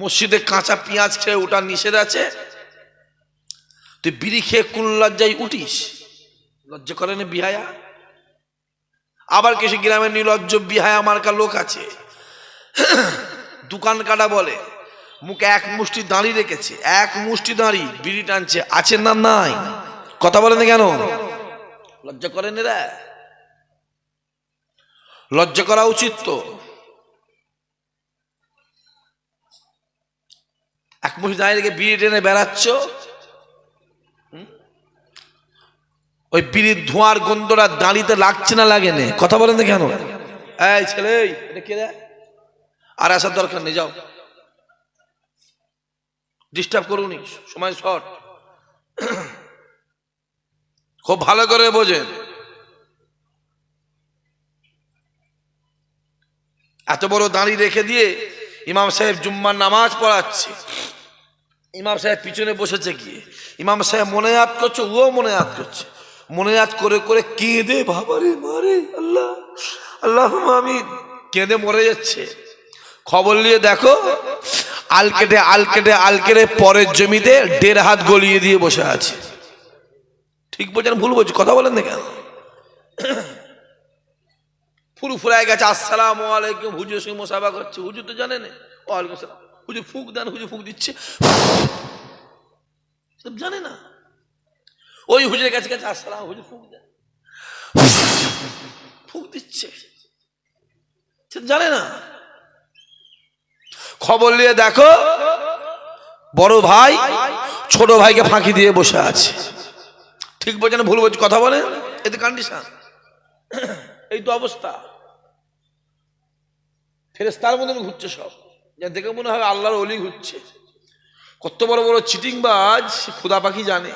মসজিদে কাঁচা পেঁয়াজ খেয়ে ওটা নিষেধ আছে, তুই বিড়ি খেয়ে কোন লজ্জায় উঠিস? লজ্জা করে না বিহায়া? আবার কিছু গ্রামের নির্লজ্জ বিহায়া মার্কা লোক আছে, দোকান কাটা বলে, মুখে এক মুষ্টি দাঁড়ি রেখেছে, এক মুষ্টি দাঁড়ি, বিড়ি টানছে, আছে না নাই? কথা বলেন কেন? লজ্জা করেন এরা? লজ্জা করা উচিত তো। এক মুষ্টি দাঁড়িয়ে রেখে বিড়ি টেনে বেড়াচ্ছ, ওই বিড়ির ধোঁয়ার গন্ধটা দাঁড়িতে লাগছে না লাগে না? কথা বলেন না কেন? এই ছেলে, এটা কে রে? আর আসার দরকার নেই, যাও, ডিস্টার্ব করুনি, সময় শর্ট। খুব ভালো করে বোঝেন, এত বড় দাঁড়ি রেখে দিয়ে ইমাম সাহেব জুম্মার নামাজ পড়াচ্ছে, ইমাম সাহেব পিছনে বসেছে গিয়ে, ইমাম সাহেব মনে ইয়াদ করছে, ও মনে ইয়াদ করছে, মনে ইয়াদ করে করে কেঁদে বাবারে মারে আল্লাহ আল্লাহ আমিন, কেঁদে মরে যাচ্ছে। খবর নিয়ে দেখো, আলকেটে আলকেটে আলকেটে পরের জমিতে 1.5 হাত গলিয়ে দিয়ে বসে আছে। ঠিক বলছেন ভুল বলছি? কথা বলেন না কেন? ফুরু ফুরায় গেছে, আসসালামু আলাইকুম, হুজুর সঙ্গে মোসাফা করছে, হুজুর তো জানে না, ওয়ালাইকুম আসসালাম, হুজুর ফুক দেন, হুজুর ফুক দিচ্ছে, সব জানে না। ওই হুজুরের কাছে কাছে আসসালাম, হুজুর ফুক দেন, ফুক দিচ্ছে, জানে না। খবর নিয়ে দেখো, বড় ভাই ছোট ভাইকে ফাঁকি দিয়ে বসে আছে। ঠিক বলছেন ভুল বলছি? কথা বলেন, এতে কন্ডিশন, এই তো অবস্থা। ফেরেশতার মতন ঘুরছে সব, যা দেখে মনে হয় আল্লাহর ওলি ঘুরছে। কত বড় বড় চিটিংবাজ খুদা পাখি জানে।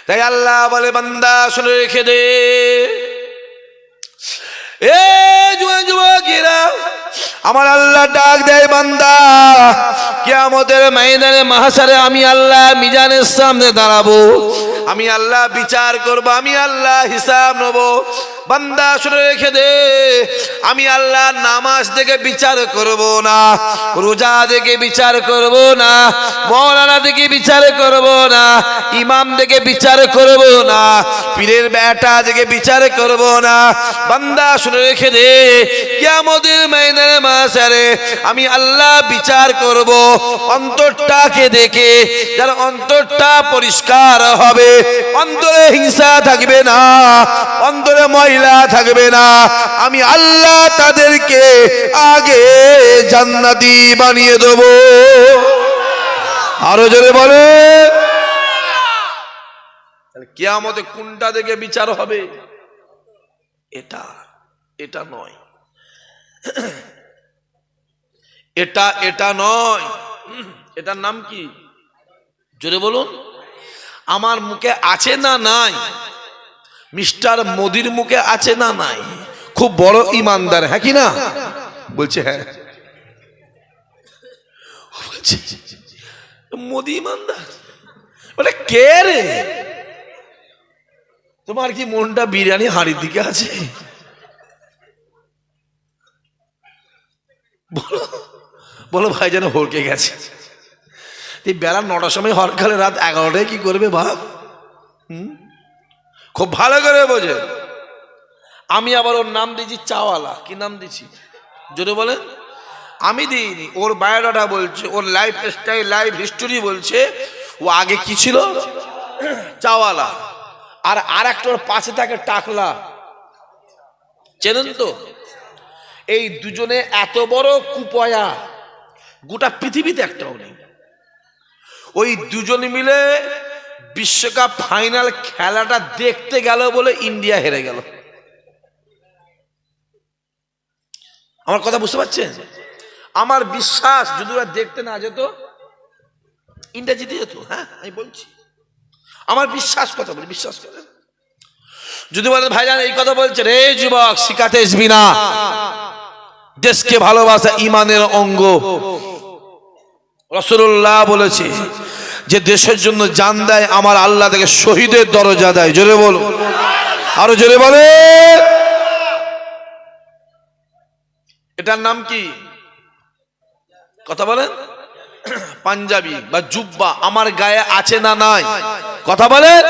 তাই আল্লাহ বলে, বান্দা শুনে রেখে দে, এ যুবকেরা, আমার আল্লাহ ডাক দেয়, বান্দা কিয়ামতের ময়দানে মাহশারে আমি আল্লাহ মিজানের সামনে দাঁড়াবো, আমি আল্লাহ বিচার করব, আমি আল্লাহ হিসাব নেব। বান্দা শুনে রেখে দে, আমি আল্লাহ নামাজ দেখে বিচার করব না, রোজা দেখে বিচার করব না, মওলানা দেখে বিচার করব না, ইমাম দেখে বিচার করব না, পীরের বেটা দেখে বিচার করব না। বান্দা শুনে রেখে দে, কিয়ামতের ময়দানে মাহশারে আমি আল্লাহ বিচার করব অন্তরটাকে দেখে। যার অন্তরটা পরিষ্কার হবে, অন্তরে হিংসা থাকবে না, অন্তরে ময়লা থাকবে না, আমি আল্লাহ তাদেরকে আগে জান্নাতি বানিয়ে দেব। আরো জোরে বলে, কিয়ামতে কোনটা দেখে বিচার হবে? এটা, এটা নয়, এটা, এটা নয়। এটার নাম কি? জোরে বলুন। আমার মুখে আছে না নাই? মিস্টার মোদির মুখে আছে না নাই? খুব বড় ইমানদার, হ্যাঁ কি না? বলছে হ্যাঁ। বলছে মোদি ইমানদার? বলে কে রে? তোমার কি মনটা বিরিয়ানি হাঁড়ির দিকে আছে? বলো বলো ভাই, যেন হলকে গেছে। বেলা 9টার সময় হরকালে রাত 11টায় কি করবে ভাব? খুব ভালো করে বোঝে। আমি আবার ওর নাম দিয়েছি চাওয়ালা। কি নাম দিয়েছি জোরে বলেন? আমি দিইনি, ওর বায়োডাটা বলছে, ওর লাইফ স্টাইল, লাইফ হিস্টোরি বলছে ও আগে কি ছিল, চাওয়ালা। আর একটা ওর পাশে থাকে টাকলা, চেনেন তো? এই দুজনে এত বড় কুপয়া গোটা পৃথিবীতে একটাও নেই। ওই দুজন মিলে বিশ্বকাপ ফাইনাল খেলাটা দেখতে গেল বলে ইন্ডিয়া হেরে গেল। আমার কথা বুঝতে পারছেন? আমার বিশ্বাস যদি ওরা দেখতে না যেত, ইন্ডিয়া জিতে যেত। হ্যাঁ আমি বলছি, আমার বিশ্বাস, কথা বলি, বিশ্বাস করেন। যদি বলেন ভাইজান এই কথা বলছে, রে যুবক শিখাতে আসবি না, দেশকে ভালোবাসা ইমানের অঙ্গ। রাসূলুল্লাহ বলেছে যে দেশের জন্য জান দেয় আমার আল্লাহ তাকে শহীদের দরজা দেয়। জোরে বলো, আরো জোরে বলে। এটার নাম কি? কথা বলেন, পাঞ্জাবি বা জুব্বা আমার গায়ে আছে না নাই? কথা বলেন,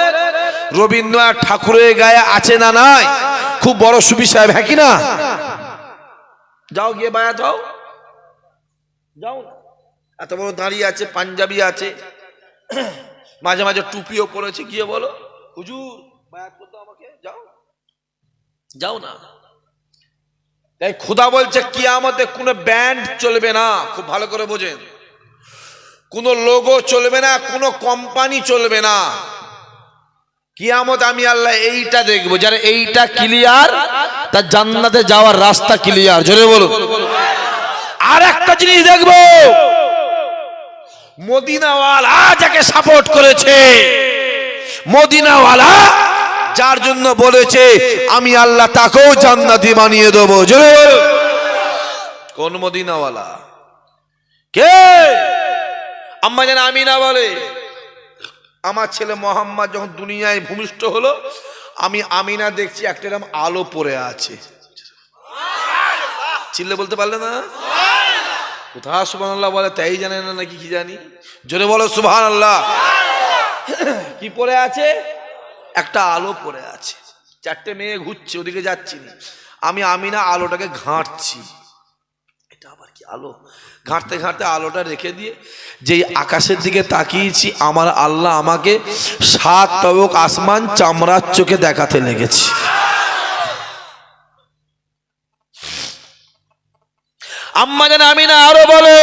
রবীন্দ্রনাথ ঠাকুরের গায়ে আছে না নাই? খুব বড় সুফি সাহেব, হ্যাঁ কি না? যাও গিয়ে বায়াত হও, যাও। এত বড় দাঁড়িয়ে আছে, পাঞ্জাবি আছে, মাঝে মাঝে টুপিও পরেছে, গিয়ে বলো হুজুর বায়াত করতে আমাকে, যাও, যাও না। তাই খোদা বলছে কিয়ামতে কোনো ব্যান্ড চলবে না, খুব ভালো করে বোঝেন, কোনো লোগো চলবে না, কোনো কোম্পানি চলবে না। কিয়ামত আমি আল্লাহ এইটা দেখবো, যারা এইটা ক্লিয়ার তার জান্নাতে যাওয়ার রাস্তা ক্লিয়ার। জোরে বলুন। আর একটা জিনিস দেখবো, মদিনাওয়ালা যাকে সাপোর্ট করেছে, মদিনাওয়ালা যার জন্য বলেছে আমি আল্লাহ তাকেও জান্নাতি বানিয়ে দেবো। জোরে বলুন। কোন মদিনাওয়ালা? কে? আম্মা জান আমিনা বলে, আমার ছেলে মোহাম্মদ যখন দুনিয়ায় ভূমিষ্ঠ হলো, আমি আমিনা দেখছি একটা এরকম আলো পড়ে আছে। চিল্লে বলতে পারলে না? কোথাও সুবহানাল্লাহ বলে, তাই জানে না নাকি কি জানি? জোরে বলো সুবহানাল্লাহ। কি পড়ে আছে? একটা আলো পড়ে আছে। চারটে মেয়ে ঘুরছে, ওদিকে যাচ্ছি না, আমি আমিনা আলোটাকে ঘাঁটছি। এটা আবার কি আলো? ঘাঁটতে ঘাঁটতে আলোটা রেখে দিয়ে যেই আকাশের দিকে তাকিয়েছি, আমার আল্লাহ আমাকে 7 তবক আসমান চামড়ার চোখে দেখাতে লেগেছে। আম্মা জান আমিনা আরো বলে,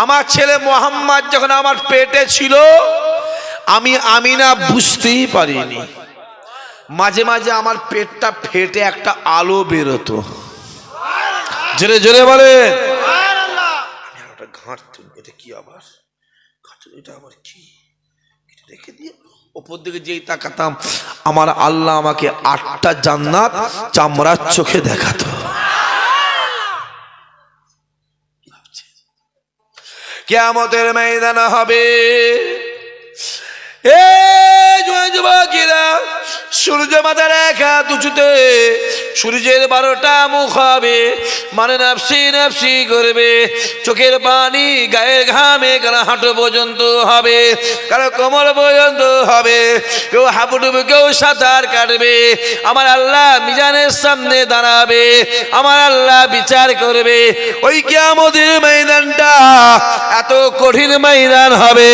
আমার ছেলে মোহাম্মদ যখন আমার পেটে ছিল, আমি আমিনা বুঝতেই পারিনি, মাঝে মাঝে আমার পেটটা ফেটে একটা আলো বেরোতো। জোরে জোরে বলে। ঘাঁটতে, এটা কি আবার? এটা আবার কি? রেখে দিয়ে ওপর দিকে যেই তাকাতাম, আমার আল্লাহ আমাকে 8টা জান্নাত চামড়ার চোখে দেখাতো। কিয়ামতের ময়দান হবে, এ যুবকেরা, সূর্য মাথার এক হাত উঁচুতে, সূর্যের 12টা মুখ হবে, মানে নাফসি নাফসি করবে, চোখের পানি গায়ের ঘামে কারো হাঁটু পর্যন্ত হবে, কারো কোমর পর্যন্ত হবে, কেউ হাঁপুডুবু, কেউ সাঁতার কাটবে। আমার আল্লাহ মিজানের সামনে দাঁড়াবে, আমার আল্লাহ বিচার করবে। ওই কিয়ামতের ময়দানটা এত কঠিন ময়দান হবে,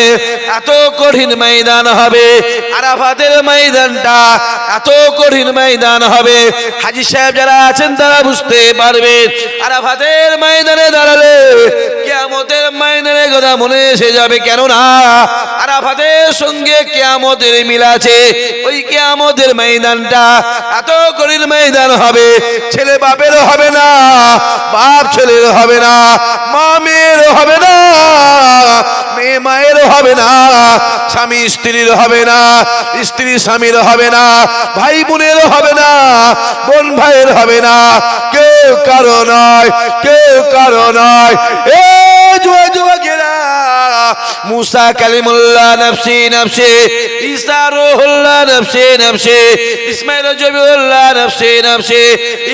এত কঠিন ময়দান হবে। আরাফাতের ময়দানটা এত কঠিন ময়দান হবে, হাজী সাহেব যারা আছেন তারা বুঝতে পারবে। আরাফাতের ময়দানে দাঁড়ালে কিয়ামতের ময়দানের কথা মনে এসে যাবে, কেননা আরাফাতের সঙ্গে কিয়ামতের মিল আছে। ওই কিয়ামতের ময়দানটা এত কঠিন ময়দান হবে, ছেলে বাপের হবে না, বাপ ছেলের হবে না, মা মেয়ের হবে না, মেয়ে মায়ের হবে না, স্বামী স্ত্রীর হবে না, স্ত্রী স্বামীর হবে না, ভাই বোনের হবে না, বোন ভাইয়ের হবে না, কেউ কারো নয়, কেউ কারো নয়। এ যুবকেরা, মুসা কালিমুল্লাহ নফসি নফসি, ঈসা রূহুল্লাহ নফসি নফসি, ইসমাঈল জবিউল্লাহ নফসি নফসি,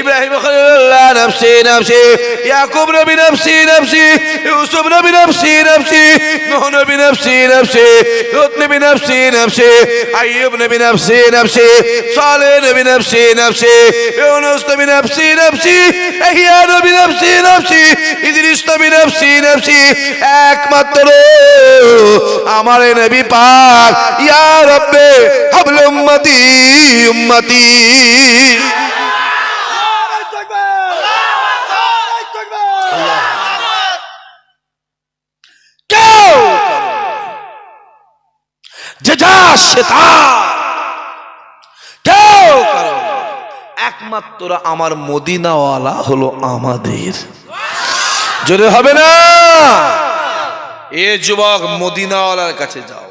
ইব্রাহিম খলিলুল্লাহ নফসি নফসি, ইয়াকুব নবী নফসি নফসি, ইউসুফ নবী নফসি নফসি, নূহ নবী নফসি নফসি, লূত নবী নফসি নফসি, আইয়ুব নবী নফসি নফসি, সালেহ নবী নফসি নফসি, ইউনূস নবী নফসি নফসি, ইহইয়া নবী নফসি নফসি, ইদরিস নবী নফসি নফসি। একমাত্র আমার নবী পাক, ইয়া রব্বে হাবল উম্মতি উম্মতি। কেউ যে যা সে তা, কেউ কারণ, একমাত্র আমার মদিনাওয়ালা হলো আমাদের। জোরে হবে না? এ যুবক, মদিনাওয়ালার কাছে যাও।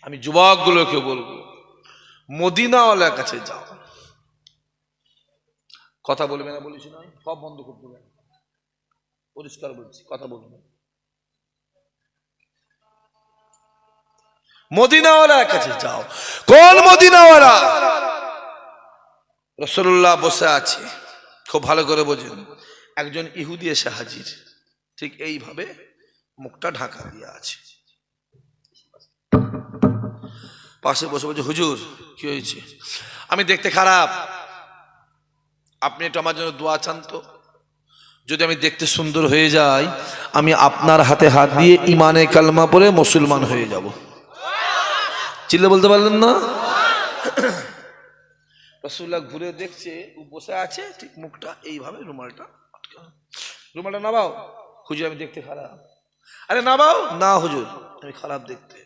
আমি যুবকগুলোকে বলবো, মদিনাওয়ালার কাছে যাও। কথা বলবে না বলেছি না, সব বন্ধ করতে হবে, পরিষ্কার বলছি, কথা বলবে। মদিনাওয়ালার কাছে যাও। কোন মদিনাওয়ালা? রাসূলুল্লাহ বসে আছে, খুব ভালো করে বোঝেন। একজন ইহুদি এসে হাজির, ঠিক এইভাবে মুখটা ঢাকা দিয়ে আছে। পাশে বসে বলছে, হুজুর কি হয়েছে? আমি দেখতে খারাপ, আপনি একটু আমার জন্য দোয়া চান তো। যদি আমি দেখতে সুন্দর হয়ে যাই, আমি আপনার হাতে হাত দিয়ে ইমানে কালমা পড়ে মুসলমান হয়ে যাব। চিল্লে বলতে পারলেন না? রাসূলুল্লাহ ঘুরে দেখছে ও বসে আছে, ঠিক মুখটা এইভাবে, রুমালটা নামাও। হুজুর আমি দেখতে খারাপ। আরে নামাও না হুজুর, আমি খারাপ দেখতে।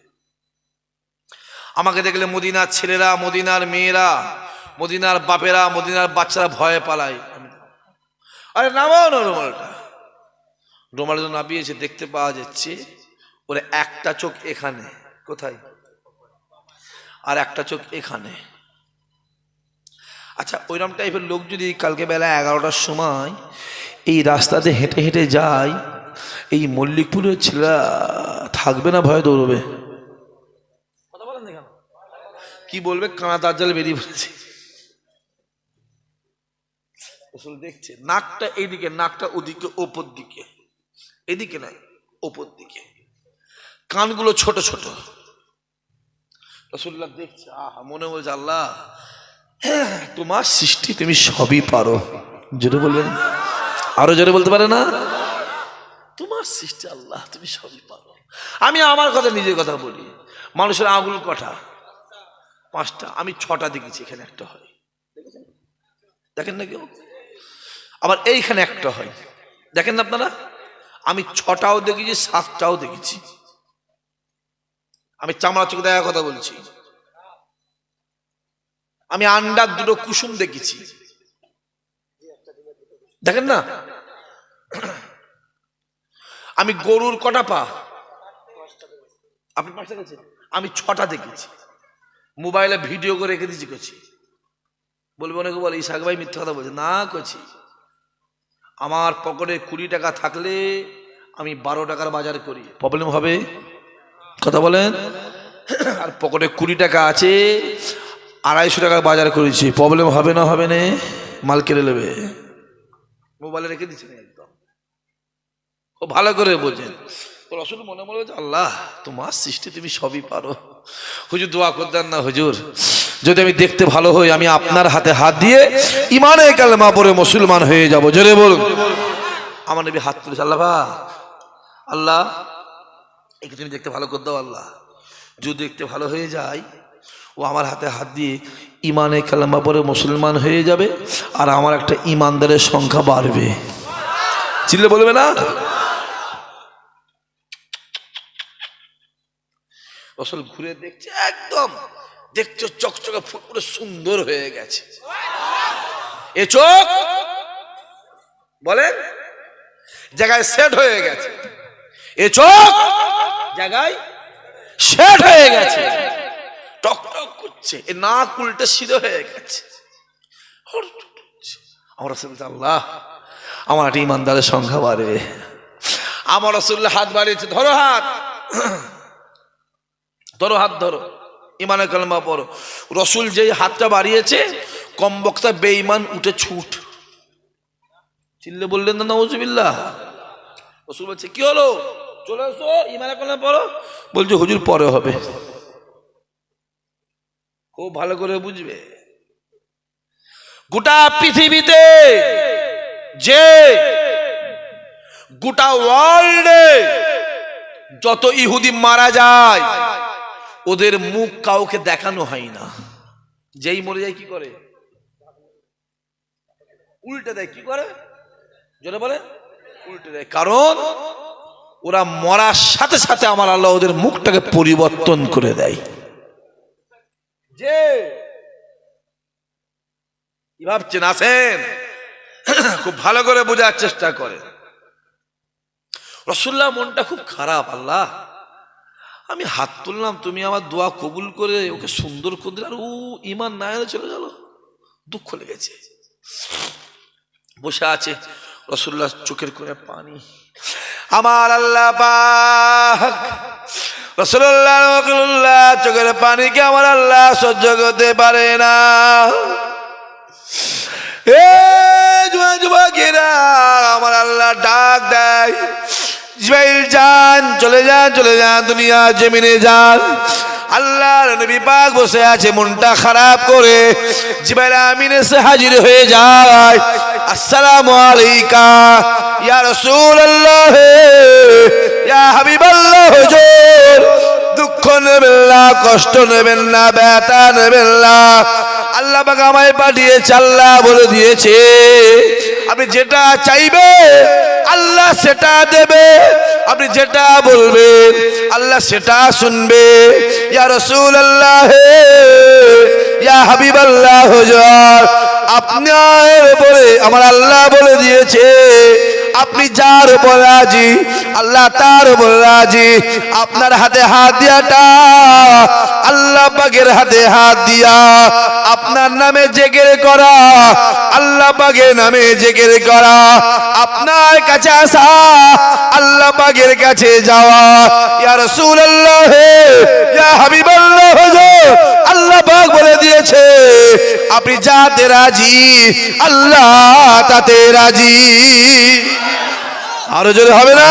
আমাকে দেখলে মদিনার ছেলেরা, মদিনার মেয়েরা, মদিনার বাপেরা, মদিনার বাচ্চারা ভয়ে পালায়। আরে নামাও না রুমালটা। রুমাল যখন নামিয়েছে, দেখতে পাওয়া যাচ্ছে ওর একটা চোখ এখানে, কোথায়, আর একটা চোখ এখানে। আচ্ছা, ওইরকম টাইপের লোক যদি কালকে বেলা 11টার সময় এই রাস্তাতে হেঁটে হেঁটে যায়, এই মল্লিকপুরের ছেলেরা থাকবে না, ভয়ে দৌড়বে? কথা বলেন না কেন? কি বলবে, কানা দাজ্জাল বেরিয়ে পড়েছে। দেখছে নাকটা এইদিকে, নাকটা ওদিকে, ওপর দিকে, এদিকে নয় ওপর দিকে, কানগুলো ছোট ছোট। রাসূলুল্লাহ দেখছে, আহা, মনে বলছে আল্লাহ তোমার সৃষ্টি, তুমি সবই পারো। জোরে বলবেন, আরো জোরে বলতে পারে না? তোমার সৃষ্টি আল্লাহ, তুমি সবই পারো। আমি আমার কথা, নিজের কথা বলি, মানুষের আঙুল কটা? 5টা, আমি 6টা দেখেছি, এখানে একটা হয়, দেখেন না কেউ? আবার এইখানে একটা হয়, দেখেন না আপনারা? আমি 6টাও দেখেছি, 7টাও দেখেছি। আমি চামড়া চোখ দেখার কথা বলছি। আমি আন্ডার 2টো কুসুম দেখেছি, দেখেন না? আমি গরুর কটা পা? আপনি 5টা দেখেছেন, আমি 6টা দেখেছি। মোবাইলে ভিডিও করে রেখে দিয়েছি, করছি। বলবে অনেকে, বলে ইসাক ভাই মিথ্যা কথা বলছে। না করছি, আমার পকেটে 20 টাকা থাকলে আমি 12 টাকার বাজার করি, প্রবলেম হবে? কথা বলেন। আর পকেটে 20 টাকা আছে, 250 টাকার বাজার করেছি, প্রবলেম হবে না? হবে না? মাল কেড়ে নেবে। মোবাইলে রেখে দিচ্ছেন একদম, খুব ভালো করে বোঝেন। রাসূল মনে মনে বলছে, আল্লাহ তোমার সৃষ্টি, তুমি সবই পারো। হুজুর দোয়া করতেন না, হুজুর যদি আমি দেখতে ভালো হই, আমি আপনার হাতে হাত দিয়ে ইমানে কালেমা পড়ে মুসলমান হয়ে যাব। জোরে বলুন। আমার নবী হাত তুলেছে, আল্লাহ আল্লাহ একে তুমি দেখতে ভালো করে দাও আল্লাহ। যদি দেখতে ভালো হয়ে যায়, ও আমার হাতে হাত দিয়ে ইমানে কালেমা পড়ে মুসলমান হয়ে যাবে, আর আমার একটা ইমানদারের সংখ্যা বাড়বে। চিল্লে বলবে না? রাসূল ঘুরে দেখছে, একদম দেখছো চকচকে পুরো সুন্দর হয়ে গেছে। এ চোখ বলেন জায়গায় সেট হয়ে গেছে, এ চোখ জায়গায় সেট হয়ে গেছে, টক টক করছে। এ নাক উল্টে সিধে হয়ে গেছে। আমার রাসূল বলছে, আল্লাহ আমার একটা ইমানদারের সংখ্যা বাড়বে। আমার রাসূল হাত বাড়িয়েছে, ধরো হাত, ধরো হাত, ধরো ইমানে কালেমা পড়ো। রাসূল যেই হাতটা বাড়িয়েছে, কম বক্তা বেঈমান উঠে ছুট। চিল্লে বললেন না নাউজুবিল্লাহ? রাসূল বলছে, কি হলো, চলে এসো, ইমানে কালেমা পড়ো। বলছে, হুজুর পরে হবে। খুব ভালো করে বুঝবে, গোটা পৃথিবীতে যে গোটা ওয়ার্ল্ডে যত ইহুদি মারা যায়, ওদের মুখ কাউকে দেখানো হয় না। যেই মরে যায় কি করে? উল্টে দেয়। কি করে? যেটা বলে উল্টে দেয়। কারণ ওরা মরার সাথে সাথে আমার আল্লাহ ওদের মুখটাকে পরিবর্তন করে দেয়। যে কি ভাবছেন, আছেন, খুব ভালো করে বোঝার চেষ্টা করে। রাসূলুল্লাহ মনটা খুব খারাপ, আল্লাহ আমি হাত তুললাম, তুমি আমার দোয়া কবুল করে ওকে সুন্দর করে দিলে, আর ও ইমান না এনে চলে গেল। দুঃখ লেগেছে, বসে আছে। রাসূলুল্লাহ চোখের কোণে পানি। আমার আল্লাহ পাক রাসূলুল্লাহ চোখের পানিকে আমার আল্লাহ সহ্য করতে পারে না। এ জিবরাইল যান, চলে যান দুনিয়া জমিনে যান। আল্লাহর নবী পাক বসে আছে মনটা খারাপ করে, জিবরাইল আমিন এসে হাজির হয়ে যায়। আসসালামু আলাইকা ইয়া রাসূলুল্লাহ, ইয়া হাবিবাল্লাহ, হুজুর দুঃখ নেবেন না, কষ্ট নেবেন না, ব্যথা নেবেন না, আল্লাহ পাক আমায় পাঠিয়েছে, আল্লাহ বলে দিয়েছে আপনি যেটা চাইবে আল্লাহ সেটা দেবে, আপনি যেটা বলবেন আল্লাহ সেটা শুনবে। ইয়া রাসূলুল্লাহ, ইয়া হাবিবাল্লাহ, হুজুর আপনার বলে আমার আল্লাহ বলে দিয়েছে আপনি যার উপর রাজি আল্লাহ তার উপর রাজি। আপনার হাতে হাত দিয়াটা আল্লাহ পাকের হাতে হাত দিয়া আপনার নামে জিকির করা, আল্লাহ পাকের নামে জিকির করা, আপনার কাছে আসা, আল্লাহ পাকের কাছে যাওয়া। ইয়া রাসূলুল্লাহ, ইয়া হাবিবাল্লাহ, হুজুর আল্লাহ পাক বলে দিয়েছে আপনি যাতে রাজি আল্লাহ তাতে রাজি। আরো জোরে হবে না?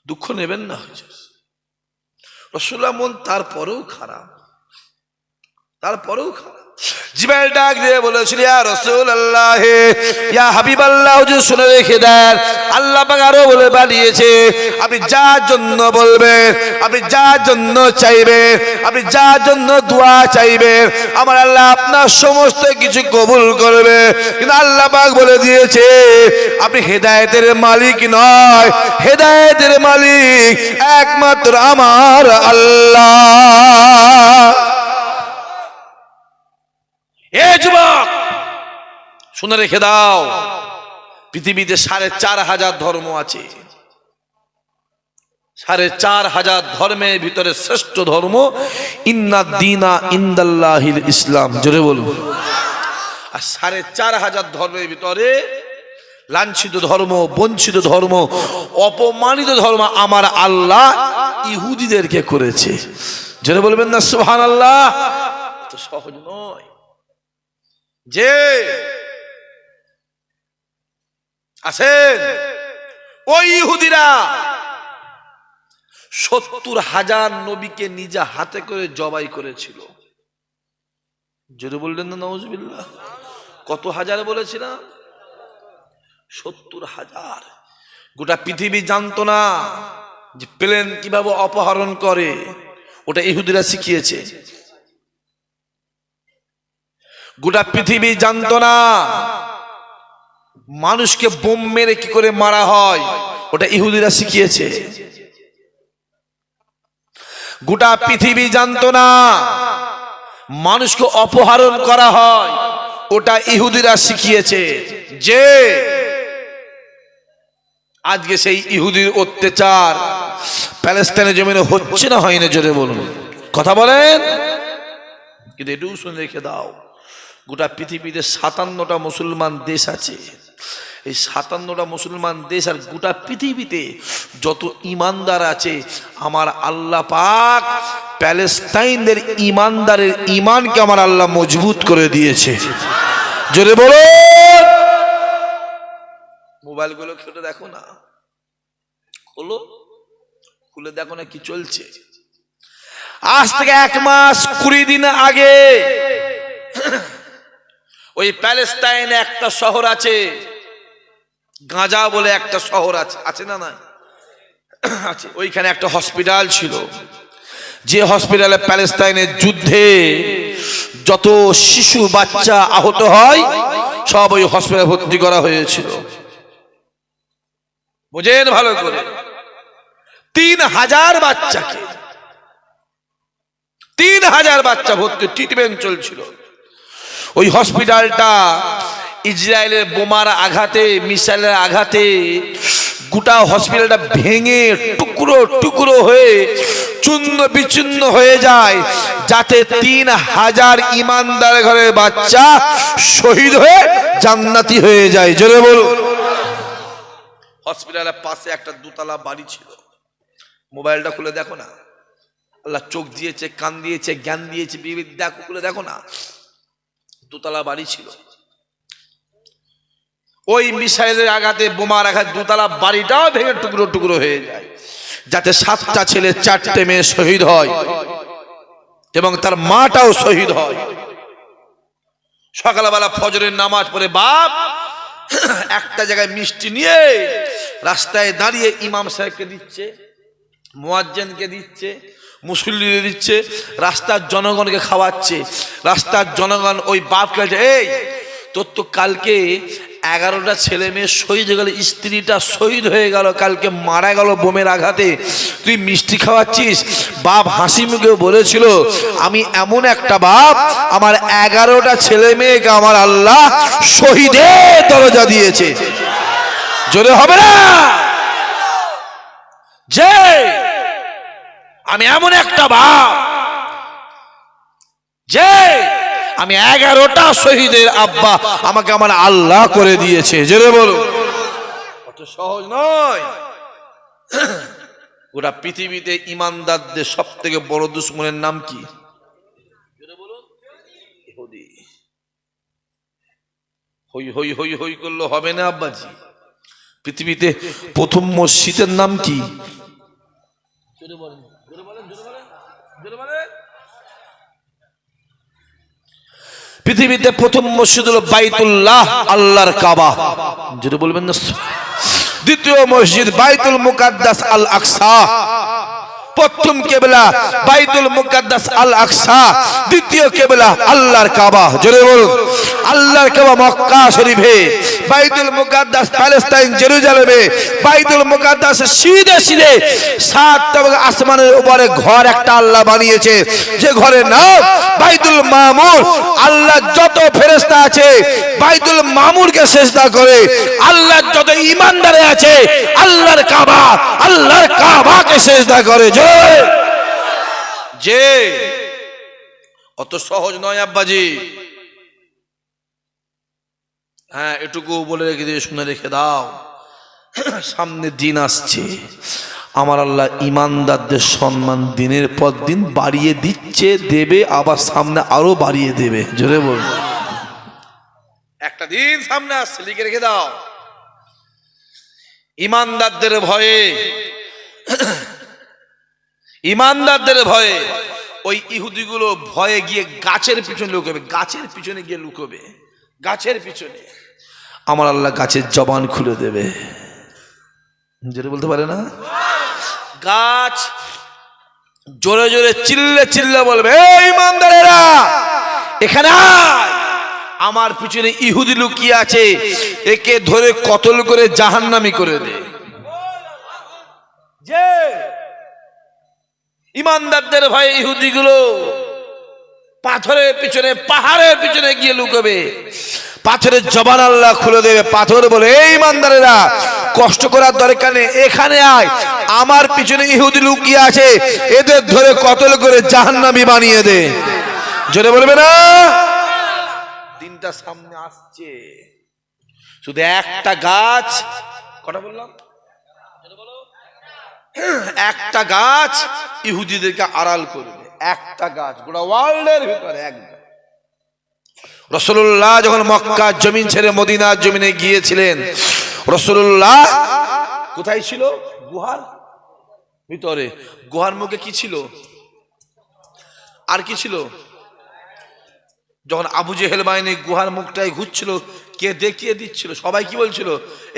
দুঃখ নেবেন না হুজুর। রাসূলুল্লাহ মন তারপরেও খারাপ, জিবরাইল ডাক দিয়ে বলেছিল ইয়া রাসূলুল্লাহ, ইয়া হাবিবাল্লাহ, হুজুর শুনে রেখে দেন আল্লাহ পাক আরো বলে পাঠিয়েছে আপনি যার জন্য বলবেন, আপনি যার জন্য চাইবেন, আপনি যার জন্য দোয়া চাইবেন আমার আল্লাহ আপনার সমস্ত কিছু কবুল করবে। কিন্তু আল্লাহ পাক বলে দিয়েছে আপনি হেদায়েতের মালিক নয়, হেদায়েতের মালিক একমাত্র আমার আল্লাহ। এ যুবক শুনে রেখে দাও, পৃথিবীতে ৪,৫০০ ধর্ম আছে, ৪,৫০০ ধর্মের ভিতরে শ্রেষ্ঠ ধর্ম ইন্নাদ দীনা ইনদাল্লাহিল ইসলাম। জোরে বলুন। আর ৪,৫০০ ধর্মের ভিতরে লাঞ্ছিত ধর্ম, বঞ্চিত ধর্ম, অপমানিত ধর্ম আমার আল্লাহ ইহুদিদেরকে করেছে। জোরে বলবেন না সুবহানাল্লাহ? তো সহজ নয় যে আছেন ওই ইহুদিরা ৭০,০০০ নবীকে নিজে হাতে করে জবাই করেছিল। জোরে বললেন না নাউজুবিল্লাহ? কত হাজার বলেছিলাম? ৭০,০০০। গোটা পৃথিবী জানতো না যে প্লেন কিভাবে অপহরণ করে, ওটা ইহুদিরা শিখিয়েছে। গোটা পৃথিবী জানতো না মানুষকে বোম মেরে কি করে মারা হয়, ওটা ইহুদিরা শিখিয়েছে। গোটা পৃথিবী জানতো না মানুষকে অপহরণ করা হয়, ওটা ইহুদিরা শিখিয়েছে। যে আজকে সেই ইহুদির অত্যাচার প্যালেস্তাইনের জমিনে হচ্ছে না, হয় না? জোরে বলুন, কথা বলেন। কিন্তু এটাও শুনে রেখে দাও, গোটা পৃথিবীতে ৫৭টা মুসলমান দেশ আছে। এই ৫৭টা মুসলমান দেশ আর গোটা পৃথিবীতে যত ইমানদার আছে আমার আল্লাহ পাক প্যালেস্তাইনদের ইমানদারের ইমানকে আমার আল্লাহ মজবুত করে দিয়েছে। জোরে বলুন। মোবাইলগুলো খুলে দেখো না, খুলে দেখো না কি চলছে। আজ থেকে ১ মাস ২০ দিন আগে ওই প্যালেস্তাইনে একটা শহর আছে, গাজা বলে একটা শহর আছে, আছে না? না আছে। ওইখানে একটা হসপিটাল ছিল, যে হসপিটালে প্যালেস্তাইনের যুদ্ধে যত শিশু বাচ্চা আহত হয় সব ওই হসপিটালে ভর্তি করা হয়েছিল। বুঝেন ভালো করে, ৩,০০০ বাচ্চাকে, ৩,০০০ বাচ্চা ভর্তি, ট্রিটমেন্ট চলছিল। ওই হসপিটালটা ইসরায়েলের বোমার আঘাতে, মিসাইলের আঘাতে গোটা হসপিটালটা ভেঙে টুকরো টুকরো হয়ে চূর্ণ বিচূর্ণ হয়ে যায়, যাতে ৩,০০০ ইমানদার ঘরের বাচ্চা শহীদ হয়ে জান্নাতি হয়ে যায়। জোরে বলুন। হসপিটালের পাশে একটা ২ তলা বাড়ি ছিল। মোবাইলটা খুলে দেখো না, আল্লাহ চোখ দিয়েছে, কান দিয়েছে, জ্ঞান দিয়েছে, বিবেক, দেখো, খুলে দেখো না। ২ তলা বাড়ি ছিল। ওই মিসাইলের আঘাতে, বোমার আঘাতে দুতলা বাড়িটাও ভেঙে টুকরো টুকরো হয়ে যায়, যাতে 7টা ছেলে 4টে মেয়ে শহীদ হয় এবং তার মাটাও শহীদ হয়। সকালবেলা ফজরের নামাজ পড়ে বাপ একটা জায়গায় মিষ্টি নিয়ে রাস্তায় দাঁড়িয়ে ইমাম সাহেবকে দিচ্ছে, মুয়াজ্জিনকে দিচ্ছে, মুসল্লিদের দিচ্ছে, রাস্তার জনগণকে খাওয়াচ্ছে। রাস্তার জনগণ ওই বাপকে বলছে, এই তোর তো কালকে 11টা ছেলে মেয়ে শহীদ হয়ে গেল, স্ত্রীটা শহীদ হয়ে গেল, কালকে মারা গেল বোমের আঘাতে, তুই মিষ্টি খাওয়াচ্ছিস? বাপ হাসি মুখে বলেছিল, আমি এমন একটা বাপ, আমার 11টা ছেলে মেয়েকে আমার আল্লাহ শহীদের দরজা দিয়েছে। জোরে হবে না? যে আমি এমন একটা বাপ যে আমি 11টা শহীদের আব্বা আমাকে আমার আল্লাহ করে দিয়েছে। জোরে বলো, অত সহজ নয়। গোটা পৃথিবীতে ইমানদারদের সব থেকে বড় দুশ্মনের নাম কি? ইহুদি। হই হই হই হই করলে হবে না আব্বাজি। পৃথিবীতে প্রথম মসজিদের নাম কি? পৃথিবীতে প্রথম মসজিদ হলো বাইতুল্লাহ, আল্লাহর কাবা। যেটা বলবেন না। দ্বিতীয় মসজিদ বাইতুল মুকাদ্দাস আল আকসা। প্রথম কেবলা বাইতুল মুকাদ্দাস আল আকসা, দ্বিতীয় কেবলা আল্লাহর কাবা। জোরে বলুন, আল্লাহর কাবা মক্কা শরীফে, বাইতুল মুকাদ্দাস প্যালেস্টাইন জেরুজালেমে, বাইতুল মুকাদ্দাস সিধে সিধে 7 তবকা আসমানের উপরে ঘর একটা আল্লাহ বানিয়েছে, যে ঘরের নাম বাইতুল মামুর। আল্লাহ যত ফেরেশতা আছে বাইতুল মামুরকে সিজদা করে, আল্লাহ যত ঈমানদার আছে আল্লাহর কাবা, আল্লাহর কাবাকে সিজদা করে। যে অত সহজ নয় আব্বাজি। হ্যাঁ, এটুকু বলে রেখে দিয়ে শুনে রেখে দাও, সামনে দিন আসছে, আমার আল্লাহ ইমানদারদের সম্মান দিনের পর দিন বাড়িয়ে দিচ্ছে, দেবে, আবার সামনে আরো বাড়িয়ে দেবে। জোরে বল, একটা দিন সামনে আসছে, লিখে রেখে দাও। ইমানদারদের ভয়ে, ইমানদারদের ভয়ে ওই ইহুদিগুলো ভয়ে গিয়ে গাছের পিছনে লুকোবে, গাছের পিছনে গিয়ে লুকোবে, গাছের পিছনে। আমার আল্লাহ গাছের জবান খুলে দেবে। যেটা বলতে পারে না, গাছ জোরে জোরে চিল্লে চিল্লে বলবে, এই ইমানদারেরা এখানে আয়, আমার পিছনে ইহুদি লুকিয়ে আছে, একে ধরে কতল করে জাহান্নামী করে দে। যে ইমানদারদের ভয়ে ইহুদিগুলো পাথরের পিছনে, পাহাড়ের পিছনে গিয়ে লুকোবে, পাথরের জবান আল্লাহ খুলে দেবে। পাথর বলে, এই ইমানদারেরা কষ্ট করার দরকার নেই, এখানে আয়, আমার পিছনে ইহুদি লুকিয়ে আছে, এদের ধরে কতল করে জাহান্নামী বানিয়ে দে। জোরে বলবে না? দিনটা সামনে আসছে, শুধু একটা গাছ, কটা বললাম, একটা গাছ ইহুদিদেরকে আড়াল করবে, একটা গাছ গোটা ওয়ার্ল্ডের ভিতরে একটা। রাসূলুল্লাহ যখন মক্কার জমিন ছেড়ে মদিনার জমিনে গিয়েছিলেন, রাসূলুল্লাহ কোথায় ছিল? গুহার ভিতরে। গুহার মুখে কি ছিল? আর কি ছিল? যখন আবু জেহেল বাহিনী গুহার মুখটায় ঘুরছিল, কে দেখিয়ে দিচ্ছিল? সবাই কি বলছিল?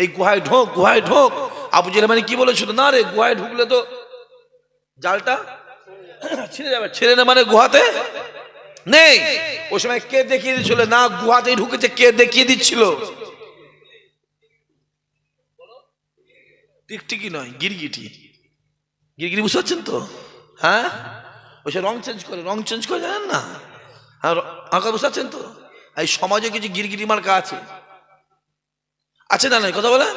এই গুহায় ঢোক, গুহায় ঢোক। আবু জেহেল বাহিনী কি বলেছিল? না রে, গুহায় ঢুকলে তো জালটা ছিঁড়ে যাবে। ছেড়ে না মানে গুহাতে নেই। ওই সময় কে দেখিয়ে দিচ্ছিল? না, গুহাতেই ঢুকেছে। কে দেখিয়ে দিচ্ছিল? টিকটিকি নয়, গিরগিটি। গিরগিটি বুঝতে পারছেন তো? হ্যাঁ, ওই রং চেঞ্জ করে, রং চেঞ্জ করে, জানেন না? আঁকা বুঝতে পারছেন তো? এই সমাজে কিছু গিরগিটি মার্কা আছে, আছে না? নয় কথা বলে,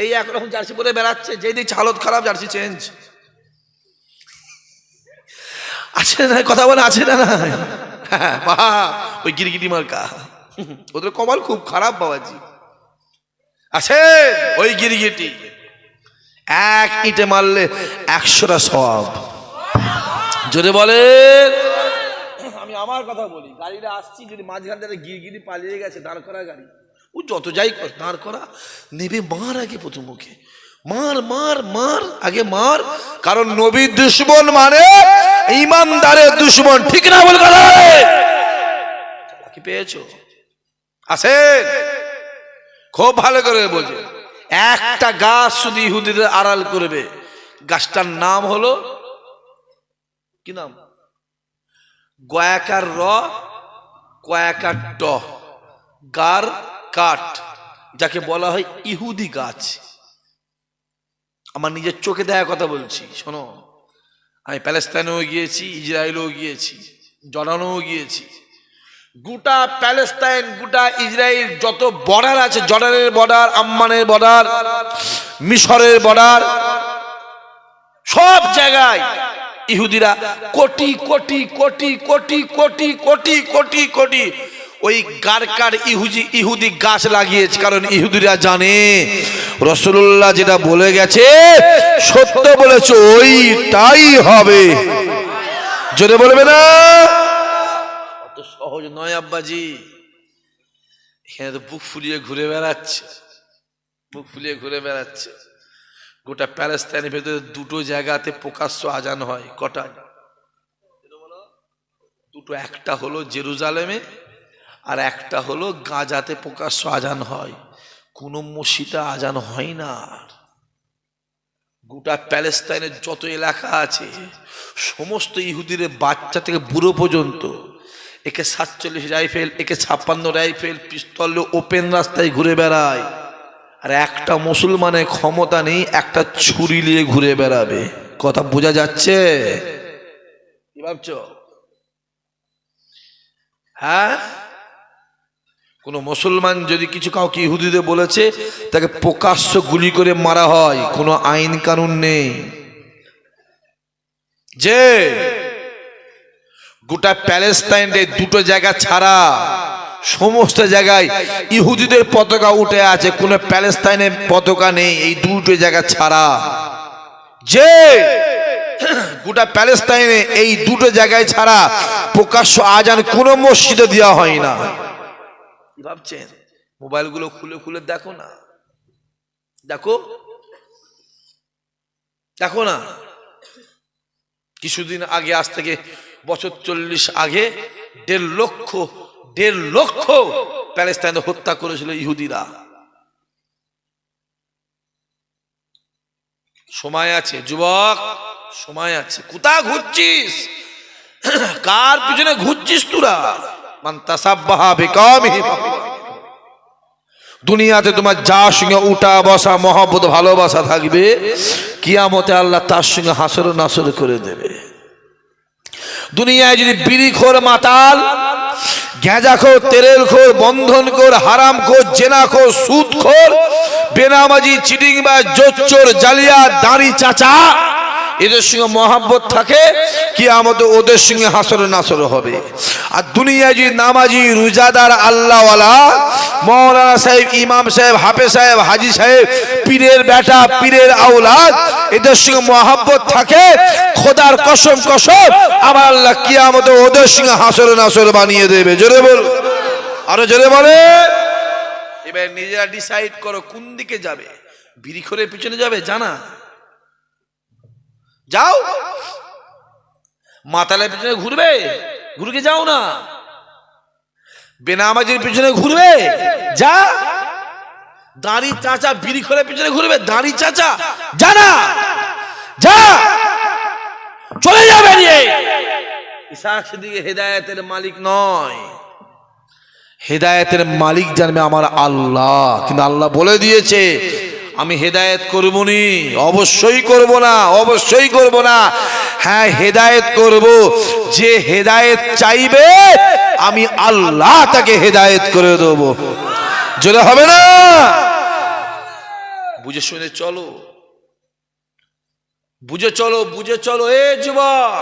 এই একরকম জার্সি পরে বেড়াচ্ছে, যেই দেখছে হালত খারাপ, জার্সি চেঞ্জ। আছে না? কথা বলে, আছে না? হ্যাঁ, ওই গিরগিটি মার্কা, ওদের কপাল খুব খারাপ বাবাজি। আছে ওই গিরগিটি, এক ইটে মারলে 100টা সওয়াব। জোরে বলে। আমি আমার কথা বলি, গাড়িটা আসছি, যদি মাঝখান থেকে গিরগিটি পালিয়ে গেছে, দাঁড় করা গাড়ি, ও যত যাই কর দাঁড় করা, নেবে মার আগে প্রথম মুখে, মার মার মার আগে মার, কারণ নবীর দুশ্মন মানে ইমানদারের দুশ্মন, ঠিক না বল কথা? কি পেয়েছো? আসেন খুব ভালো করে বোঝে। একটা গাছ শুধু ইহুদিদের আড়াল করবে, গাছটার নাম হলো কি নাম? গয়াকার র কয়াকার ট গার কাঠ, যাকে বলা হয় ইহুদি গাছ। আমার নিজের চোখে দেখা কথা বলছি, শোনো। আমি প্যালেস্তাইনেও গিয়েছি, ইসরায়েলেও গিয়েছি, জর্ডানেও গিয়েছি। গোটা প্যালেস্তাইন, গোটা ইসরায়েল যত বর্ডার আছে, জর্ডানের বর্ডার, আম্মানের বর্ডার, মিশরের বর্ডার, সব জায়গায় ইহুদিরা কোটি কোটি কোটি কোটি কোটি কোটি কোটি কোটি ওই গারকার ইহুদি গাছ লাগিয়েছে। কারণ ইহুদিরা জানে রাসূলুল্লাহ যেটা বলে গেছে সত্য বলেছে, ওইটাই হবে। জোরে বলবে না? অত সহজ নয় আব্বাজি। এখানে তো বুক ফুলিয়ে ঘুরে বেড়াচ্ছে, বুক ফুলিয়ে ঘুরে বেড়াচ্ছে। গোটা প্যালেস্তাইনের ভেতরে দুটো জায়গাতে প্রকাশ্য আজান হয়। কটা? দুটো। একটা হলো জেরুজালেমে, আর একটা হলো গাজাতে প্রকাশ্য আজান হয়। কোনো মসজিদে আজান হয় না। গোটা প্যালেস্তাইনের যত এলাকা আছে সমস্ত ইহুদির বাচ্চা থেকে বুড়ো পর্যন্ত একে 47 রাইফেল, একে 56 রাইফেল, পিস্তল ওপেন রাস্তায় ঘুরে বেড়ায়। আর একটা মুসলমানের ক্ষমতা নেই একটা ছুরি নিয়ে ঘুরে বেড়াবে। কথা বোঝা যাচ্ছে? কি ভাবছো? হ্যাঁ, কোন মুসলমান যদি কিছু কাউকে ইহুদিদের বলেছে তাকে প্রকাশ্য গুলি করে মারা হয়, কোনো আইন কানুন নেই। যে গোটা প্যালেস্তাইনে দুটো জায়গা ছাড়া সমস্ত জায়গায় ইহুদিদের পতাকা উঠে আছে, কোন প্যালেস্তাইনের পতাকা নেই, এই দুটো জায়গা ছাড়া। যে গোটা প্যালেস্তাইনে এই দুটো জায়গায় ছাড়া প্রকাশ্য আজান কোন মসজিদে দেওয়া হয় না। কি ভাবছেন? মোবাইল গুলো খুলে খুলে দেখো না, দেখো দেখো না। কিছুদিন আগে, আজ থেকে বছর 40 আগে 1.5 লক্ষ প্যালেস্তাইনে হত্যা করেছিল ইহুদিরা। সময় আছে যুবক, সময় আছে। কোথা ঘুরছিস? কার পিছনে ঘুরছিস তোরা? মান তাসাব্বাহা বিকামিহি। দুনিয়াতে তোমার যার সঙ্গে উঠা বসা মহব্বত ভালোবাসা থাকবে, কিয়ামতে আল্লাহ তার সঙ্গে হাসর নাসর করে দেবে। দুনিয়ায় যদি বিড়িখোর, মাতাল, গাঁজাখোর, তেরেলখোর, বন্ধনখোর, হারামখোর, জেনাখোর, সুদখোর, বেনামাজি, চিটিংবাজ, জোচ্চোর, জালিয়া, দাড়ি চাচা এদের সঙ্গে মহব্বত থাকে, কিয়ামতে ওদের সঙ্গে হাসর নাসর হবে। আর দুনিয়ায় যদি নামাজি, রোজাদার, আল্লাহওয়ালা, মৌলানা সাহেব, ইমাম সাহেব, হাফেজ সাহেব, হাজি সাহেব, পীরের বেটা, পীরের আওলাদ এদের সঙ্গে মহব্বত থাকে, খোদার কসম কসম আমার আল্লাহ কিয়ামতে ওদের সঙ্গে হাসর নাসর বানিয়ে দেবে। জোরে বল, আরো জোরে বলে। এবার নিজেরা ডিসাইড করো কোন দিকে যাবে। বিড়িখোরের পিছনে যাবে? জানা যাও। মাতালের পিছনে ঘুরবে? ঘুরকে যাও না। বেনামাজির পিছনে ঘুরবে? যা। দাড়ি চাচা বিড়িখোরের পিছনে ঘুরবে? দাড়ি চাচা জানা, যা, চলে যাবে। ইসাক সিদ্দিকী হেদায়েতের মালিক নয়, হেদায়েতের মালিক জানবে আমার আল্লাহ। কিন্তু আল্লাহ বলে দিয়েছে আমি হেদায়েত করব নি, অবশ্যই করব না, অবশ্যই করব না। হ্যাঁ, হেদায়েত করব। যে হেদায়েত চাইবে আমি আল্লাহ তাকে হেদায়েত করে দেব। জোরে হবে না? বুঝে শুনে চলো, বুঝে চলো, বুঝে চলো। এ যুবক,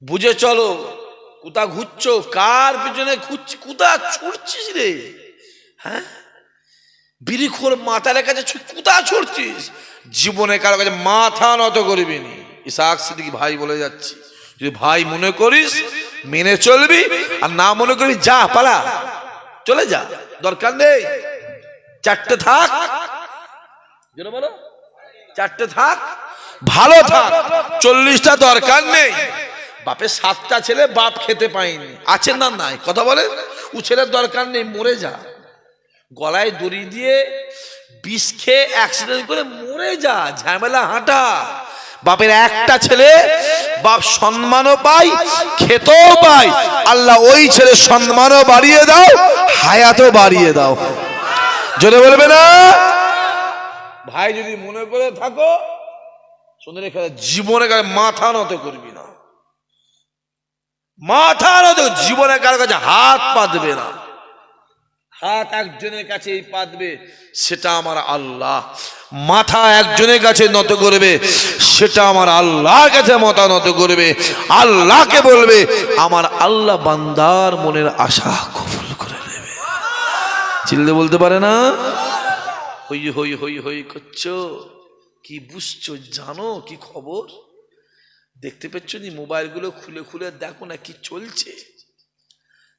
বুঝে চলো। কোথা ঘুরছো? কার পিছনে ঘুরছিস? কোথা ছুটছিস রে? হ্যাঁ, বিড়িখোর মাতালের কাছে কোথা ছুটছিস? জীবনে কারো কাছে মাথা নত করবি নি। ইসাক সিদ্দিকী ভাই বলে যাচ্ছি, যদি ভাই মনে করিস মেনে চলবি, আর না মনে করবি যা পালা। চলে যা, দরকার নেই, চারটে থাক, বলো চারটে থাক, ভালো থাক, 40টা দরকার নেই। বাপের 7টা ছেলে, বাপ খেতে পায়নি, আছে না নাই কথা বলে, ও ছেলের দরকার নেই, মরে যা, গলায় দড়ি দিয়ে বিষ খেয়ে অ্যাক্সিডেন্ট করে মরে যা, ঝামেলা হাঁটা। বাপের একটা ছেলে, বাপ সম্মানও পাই, খেতেও পাই, আল্লাহ ওই ছেলে সম্মানও বাড়িয়ে দাও, হায়াতও বাড়িয়ে দাও, জোরে বলবে না ভাই? যদি মনে করে থাকো শুনে রেখে, জীবনে কাছে মাথা নত করবি না, মাথা নত, জীবনে কারো কাছে হাত পাতবে না, হাত একজনের কাছেই পাতবে, সেটা আমার আল্লাহ। মাথা একজনের কাছে নত করবে, সেটা আমার আল্লাহর কাছে মাথা নত করবে, আল্লাহকে বলবে, আমার আল্লাহ বান্দার মনের আশা কবুল করে নেবে। চিল্লে বলতে পারে না? হই হই হই হই করছো, কি বুঝছো, জানো কি খবর? দেখতে পাচ্ছ নি মোবাইলগুলো খুলে খুলে দেখো না কি চলছে?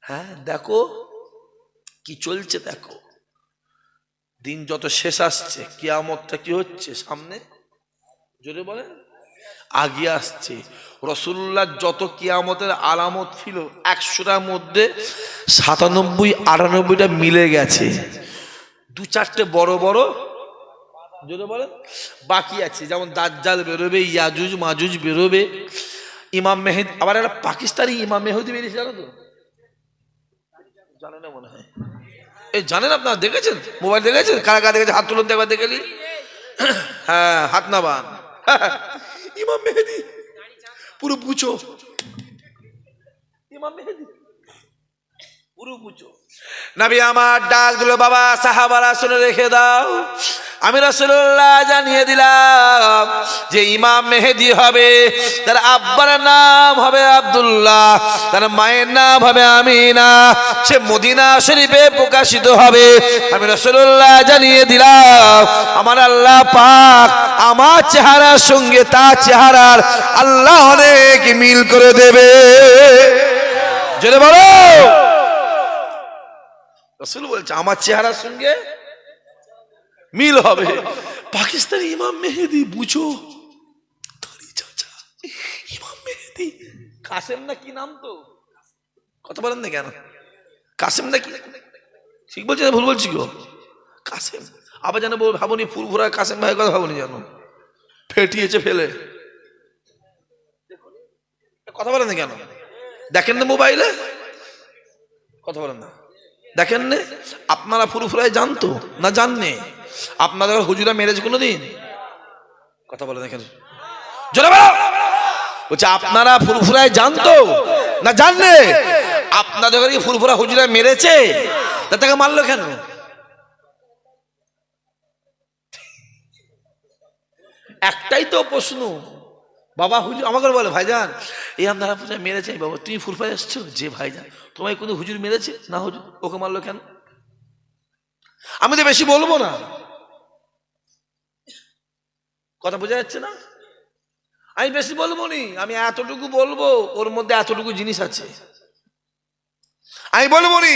হ্যাঁ দেখো কি চলছে, দেখো দিন যত শেষ আসছে, কিয়ামতটা কি হচ্ছে সামনে, জোরে বলেন, আগে আসছে। রাসূলুল্লাহ যত কিয়ামতের আলামত ছিল 100টার মধ্যে 97-98টা মিলে গেছে, 2-4টে বড় বড়, জোরে বলেন, বাকি আছে। যেমন দাজ্জাল বেরোবে, ইয়াজুজ মাজুজ বেরোবে, ইমাম মেহেদী, আবার একটা পাকিস্তানি ইমাম মেহেদী বেরিয়েছে, জানো তো? জানে না মনে হয়, এই জানেন আপনারা, দেখেছেন মোবাইল, দেখেছেন কারা কারা দেখেছেন, হাত তুলুন তো একবার, দেখেলি? হ্যাঁ হাত না বান, ইমাম মেহেদী পুরো পুছো, ইমাম মেহেদী পুরো পুছো। নবী আমার ডাক দিল, বাবা সাহাবারা শুনে রেখে দাও, আমি রাসূলুল্লাহ জানিয়ে দিলাম যে ইমাম মেহেদী হবে, তার আব্বার নাম হবে আব্দুল্লাহ, তার মায়ের নাম হবে আমিনা, সে মদিনা শরীফে প্রকাশিত হবে। আমি রাসূলুল্লাহ জানিয়ে দিলাম, আমার আল্লাহ পাক আমার চেহারার সঙ্গে তার চেহারার আল্লাহ অনেক মিল করে দেবে, জোরে বলো। রাসূল বলছে আমার চেহারার সঙ্গে মিল হবে। পাকিস্তানি ইমাম মেহেদী, বুঝো চাচা, ইমাম মেহেদী কাসেম না কি নাম, তো কথা বলেন না কেন, কাসেম না কি, ঠিক বলছি না ভুল বলছি গো? কাসেম, আবার জানো ভাবনি ফুরফুরা কাসেম ভাই কথা ভাবনি, জানো ফেটিয়েছে ফেলে, কথা বলেন না কেন? দেখেন না মোবাইলে, কথা বলেন না, দেখেন না? আপনারা ফুরফুরায় জানতো না জাননে? আপনাদের হুজুরা মেরেছে কোনোদিন? কথা বলে দেখেন, জোরে বলো। বলছে আপনারা ফুরফুরায় জানতো না জাননে? আপনাদের ফুরফুরা হুজুরা মেরেছে, তা তাকে মারলো কেন? একটাই তো প্রশ্ন, বাবা হুজুর আমাকে বলে, ভাইজান এই আপনারা পূজা মেরেছে, বাবা তুমি ফুরফুরায় এসছো, যে ভাইজান তোমায় কোনো হুজুর মেরেছে না, হুজুর ওকে মারলো কেন? আমি তো বেশি বলবো না, কথা বোঝা যাচ্ছে না? আমি বেশি বলবো নি, আমি এতটুকু বলবো, ওর মধ্যে এতটুকু জিনিস আছে, আমি বলবো নি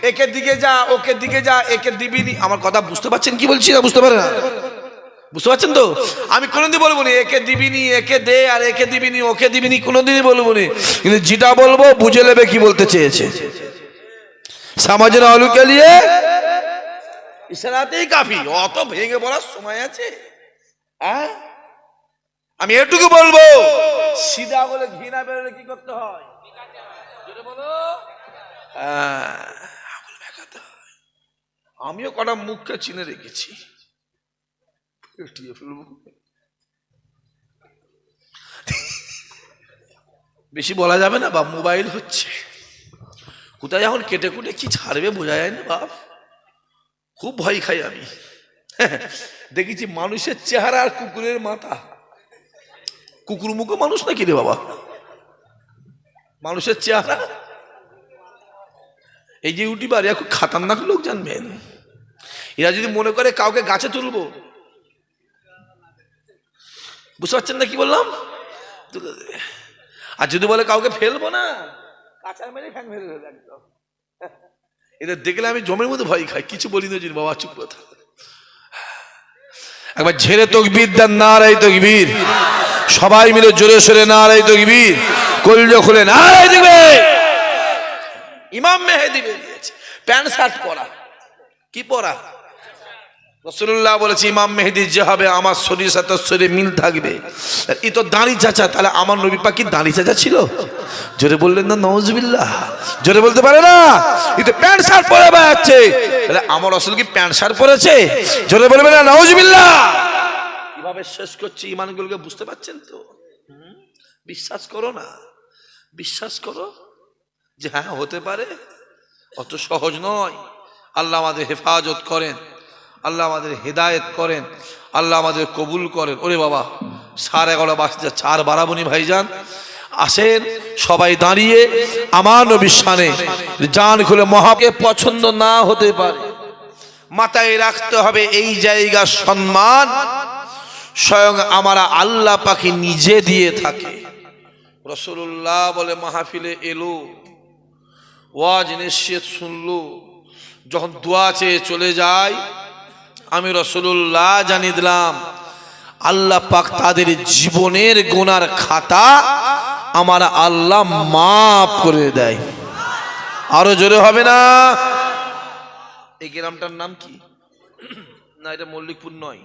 একে দিকে যা ওকে দিকে যা, একে দিবিনি। আমার কথা বুঝতে পারছেন কি বলছি না বুঝতে পারেন না? বুঝতে পারছেন তো? আমি কোনোদিন বলবো নি একে দিবিনি, একে দে, আর একে দিবিনি ওকে দিবিনি, কোনোদিনই বলবো নি। কিন্তু যেটা বলবো বুঝে নেবে কি বলতে চেয়েছে। সমাজের আলুকে নিয়ে ইশারাতেই কাফি, অত ভেঙে বলার সময় আছে? হ্যাঁ, আমি এটুকু বলবো, সিধা বলে ঘৃণা বেরোলে কি করতে হয়? বলো, আমিও কটা মুখকে চিনে রেখেছি, বেশি বলা যাবে না বাপ, মোবাইল হচ্ছে কোথায় এখন কেটে কুটে কি ছাড়বে বোঝা যায় না বাপ, খুব ভয় খাই আমি। দেখেছি মানুষের চেহারা আর কুকুরের মাথা, কুকুর মুখো মানুষ নাকি রে বাবা, মানুষের চেহারা। এই যে ইউটিউবার এরা খুব খাতারনাক লোক জানবেন, এরা যদি মনে করে কাউকে গাছে তুলবো, বুঝতে পারছেন না কি বললাম? আর যদি বলে কাউকে ফেলবো না, কাঁচা মেরে ফ্যান ফেলে একদম, এদের দেখলে আমি জমের মধ্যে ভয় খাই, কিছু বলি না যে বাবা চুপ কথা। একবার ঝেড়ে তকবীর দেন, নারায়ে তাকবীর। সবাই মিলে জোরে সোরে নারায়ে তাকবীর, কলজা খুলে নারায়ে তাকবীর। ইমাম মেহেদী বেরিয়েছে, প্যান্ট শার্ট পরা। কি পরা? রাসূলুল্লাহ বলেছে ইমাম মেহেদী যে হবে আমার শরীরের সাথে শরীরে মিল থাকবে। এই তো দাড়ি চাচা, তাহলে আমার নবী পাক কি দাড়ি চাচা ছিল? জোরে বললেন না নাউজুবিল্লাহ? জোরে বলতে পারে না? এই তো প্যান্ট শার্ট পরে বেড়াচ্ছে, তাহলে আমার রাসূল কি প্যান্ট শার্ট পরেছে? জোরে বলবেন না নাউজুবিল্লাহ? কিভাবে শেষ করছে ইমানগুলোকে বুঝতে পারছেন তো? বিশ্বাস করো না, বিশ্বাস করো যে হ্যাঁ হতে পারে, অত সহজ নয়। আল্লাহ আমাদের হেফাজত করেন, আল্লাহ আমাদের হেদায়েত করেন, আল্লাহ আমাদের কবুল করেন। ওরে বাবা 11:30 বাজতে 4 বারাবনি ভাইজান, আসেন সবাই দাঁড়িয়ে আমার নবীর শানে জান খুলে মহাকে পছন্দ না হতে পারে, মাথায় রাখতে হবে এই জায়গার সম্মান স্বয়ং আমরা আল্লাহ পাকে নিজে দিয়ে থাকে। রাসূলুল্লাহ বলে মাহফিলে এলো, ওয়াজ নসিহত শুনলো, যখন দোয়া চেয়ে চলে যায়, আমি রাসূলুল্লাহ জানিয়ে দিলাম আল্লাহ পাক তাদের জীবনের গুনার খাতা আমার আল্লাহ মাফ করে দেয়। আরো জোরে হবে না? এই গ্রামটার নাম কি? না এটা মল্লিকপুর নয়,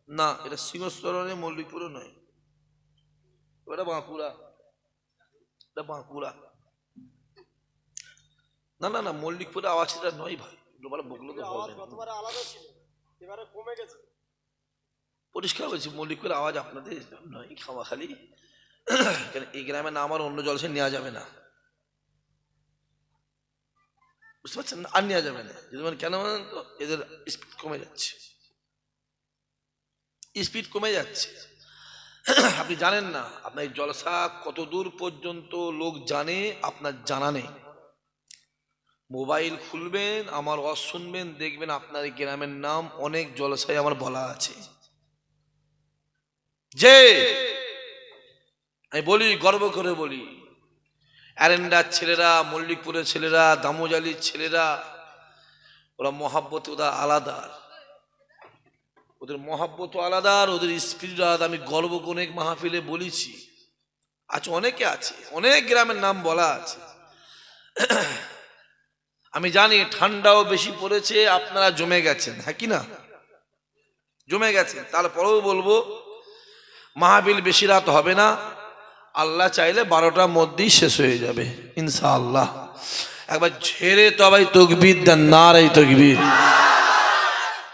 না এটা সিংহস্তরণে, মল্লিকপুরও নয়, এটা বাঁকুড়া। এটা বাঁকুড়া না, না না মল্লিকপুরে আওয়াজটা নয় ভাই, বকলো তো হবে না। পরিষ্কার বলছি মল্লিকপুর আওয়াজ আপনাদের নয়, খামাখালি। এই গ্রামে না আমার অন্য জলসে নেওয়া যাবে না, বুঝতে পারছেন? আর নেওয়া যাবে না। যদি কেন তো এদের স্পিড কমে যাচ্ছে, স্পিড কমে যাচ্ছে। আপনি জানেন না আপনার এই জলসা কত দূর পর্যন্ত লোক জানে, আপনার জানা নেই। মোবাইল খুলবেন, আমার ওয়াজ শুনবেন, দেখবেন আপনার এই গ্রামের নাম অনেক জলসায় আমার বলা আছে। যে আমি বলি, গর্ব করে বলি, অ্যারেন্ডার ছেলেরা, মল্লিকপুরের ছেলেরা, দামোজালির ছেলেরা, ওরা মহাব্বত ওরা আলাদা, ওদের মহাব্বত আলাদা, ওদের স্পিরিট আলাদা। আমি গর্ব করে অনেক মাহফিলে বলেছি, আজ অনেকে আছে, অনেক গ্রামের নাম বলা আছে। আমি জানি ঠান্ডাও বেশি পড়েছে, আপনারা জমে গেছেন, হ্যাঁ কি না? জমে গেছেন। তারপরেও বলবো মাহফিল বেশি রাত হবে না, আল্লাহ চাইলে 12টার মধ্যেই শেষ হয়ে যাবে ইনশাআল্লাহ। একবার ঝেড়ে তবাই তাকবীর দেন, নারায়ে তাকবীর।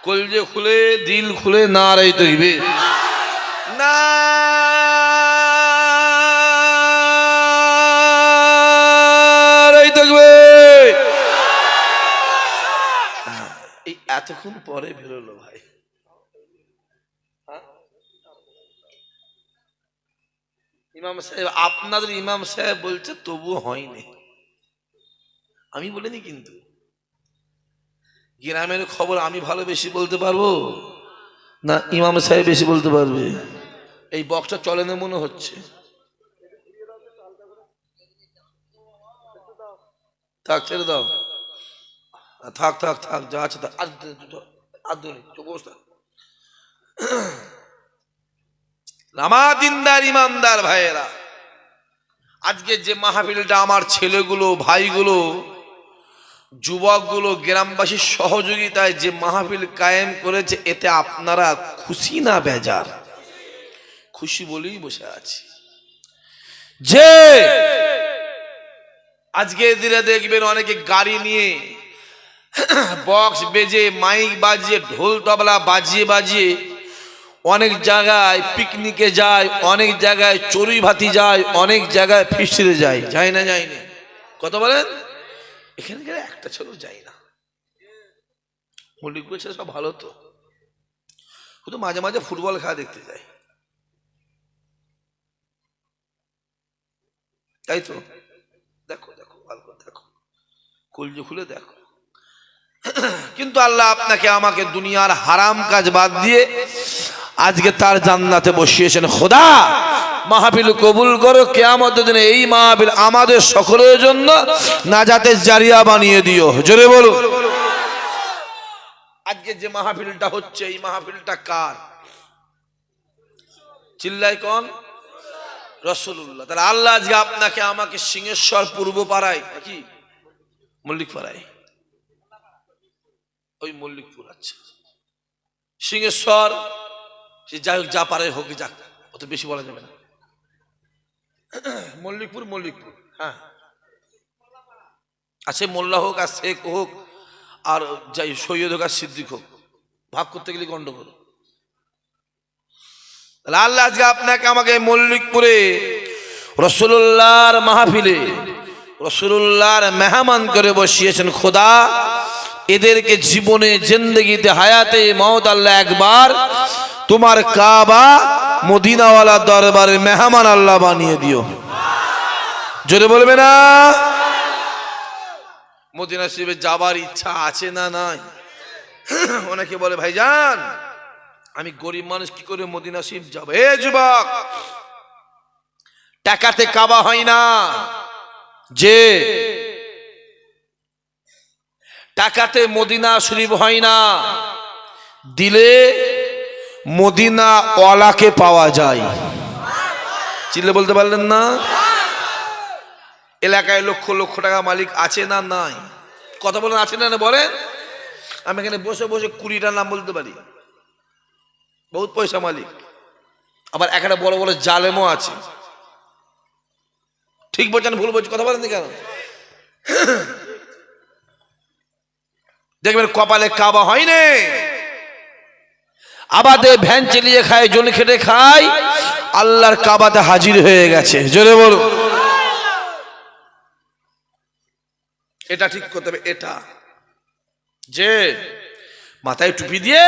কলজে খুলে, দিল খুলে নারায়ে তাকবীর। নারায়ে তাকবীর। এই এতক্ষণ পরে বেরোলো ভাই, ইমাম সাহেব, আপনাদের ইমাম সাহেব বলছে তবুও হয়নি। আমি বলিনি, কিন্তু গ্রামের খবর আমি ভালো বেশি বলতে পারবো না ইমাম সাহেব বেশি বলতে পারবে? এই বক্সটা চলে না মনে হচ্ছে। থাক, ছেড়ে দাও, থাক থাক থাক, যা আছে আমার দিনদার ইমানদার ভাইয়েরা, আজকে যে মাহফিলটা আমার ছেলেগুলো, ভাইগুলো, যুবকগুলো গ্রামবাসীর সহযোগিতায় যে মাহফিল কায়েম করেছে, এতে আপনারা খুশি না বেজার? খুশি বলেই বসে আছি। যে আজকে দিনে দেখবেন অনেকে গাড়ি নিয়ে বক্স বেজে, মাইক বাজিয়ে, ঢোল তবলা বাজিয়ে বাজিয়ে অনেক জায়গায় পিকনিকে যায়, অনেক জায়গায় চড়ুই ভাতি যায়, অনেক জায়গায় ফিস্টিতে যায়। যায় না? যায় না? কত বলেন? এখানে একটা ছেলেও যায় না। মল্লিকপুর ছেলে সব ভালো তো, শুধু মাঝে মাঝে ফুটবল খেলা দেখতে যায়, তাই তো? দেখো দেখো, ভালো করে দেখো, কলজে খুলে দেখো। কিন্তু আল্লাহ আপনাকে আমাকে দুনিয়ার হারাম কাজ বাদ দিয়ে আজকে তার জান্নাতে বসিয়েছেন। খোদা মাহফিল কবুল করো, কিয়ামতের দিনে এই মাহফিল আমাদের সকলের জন্য নাজাতের জারিয়া বানিয়ে দিও। জোরে বলো। আজকে যে মাহফিলটা হচ্ছে, এই মাহফিলটা কার? চিল্লাই কোন? রাসূলুল্লাহ। তাহলে আল্লাহ আজকে আপনাকে আমাকে সিংহেশ্বর পূর্ব পাড়ায় কি মল্লিক পাড়ায়, ওই মল্লিকপুর, আচ্ছা সিংহেশ্বর, সে যাই হোক, যা পারে হোক, যাক, অত বেশি বলা যাবে না। মল্লিকপুর, মল্লিকপুর, হ্যাঁ আছে, মোল্লা হোক আর শেখ হোক আর যাই সৈয়দ হোক আর সিদ্দিক হোক, ভাগ করতে গেলে গন্ডগোল। আল্লাহ আজকে আপনাকে আমাকে মল্লিকপুরে রাসূলুল্লাহর মাহফিলে রাসূলুল্লাহর মেহমান করে বসিয়েছেন। খোদা এদেরকে জীবনে জিন্দেগিতে হায়াতে মওত আল্লাহ একবার তোমার কাবা মদিনাওয়ালা দরবারে মেহমান আল্লাহ বানিয়ে দিও। জোরে বলবে না? মদিনা শরীফে যাবার ইচ্ছা আছে না নাই? অনেকে বলে ভাইজান আমি গরিব মানুষ, কি করে মদিনা শরীফ যাব? হে যুবক, টাকাতে কাবা হয় না, যে টাকাতে মদিনা শরীফ হয় না, দিলে মদিনা ওয়ালাকে পাওয়া যায়। চিল্লে বলতে পারলেন না? এলাকায় লক্ষ লক্ষ টাকা মালিক আছে না নাই? কথা বলেন, আছে না বলেন? আমি এখানে বসে বসে 20টা নাম বলতে পারি, বহুত পয়সা মালিক। আবার একটা বড় বড় জালেমও আছে। ঠিক বলছেন ভুল বলছি? কথা বলেন কেন? দেখবেন কপালে কাবা হয়নি, আবাদে ভ্যান চালিয়ে খায়, জন খেটে খায়, আল্লাহর কাবাতে হাজির হয়ে গেছে। জোরে বলো। এটা ঠিক করতে হবে। এটা যে মাথায় টুপি দিয়ে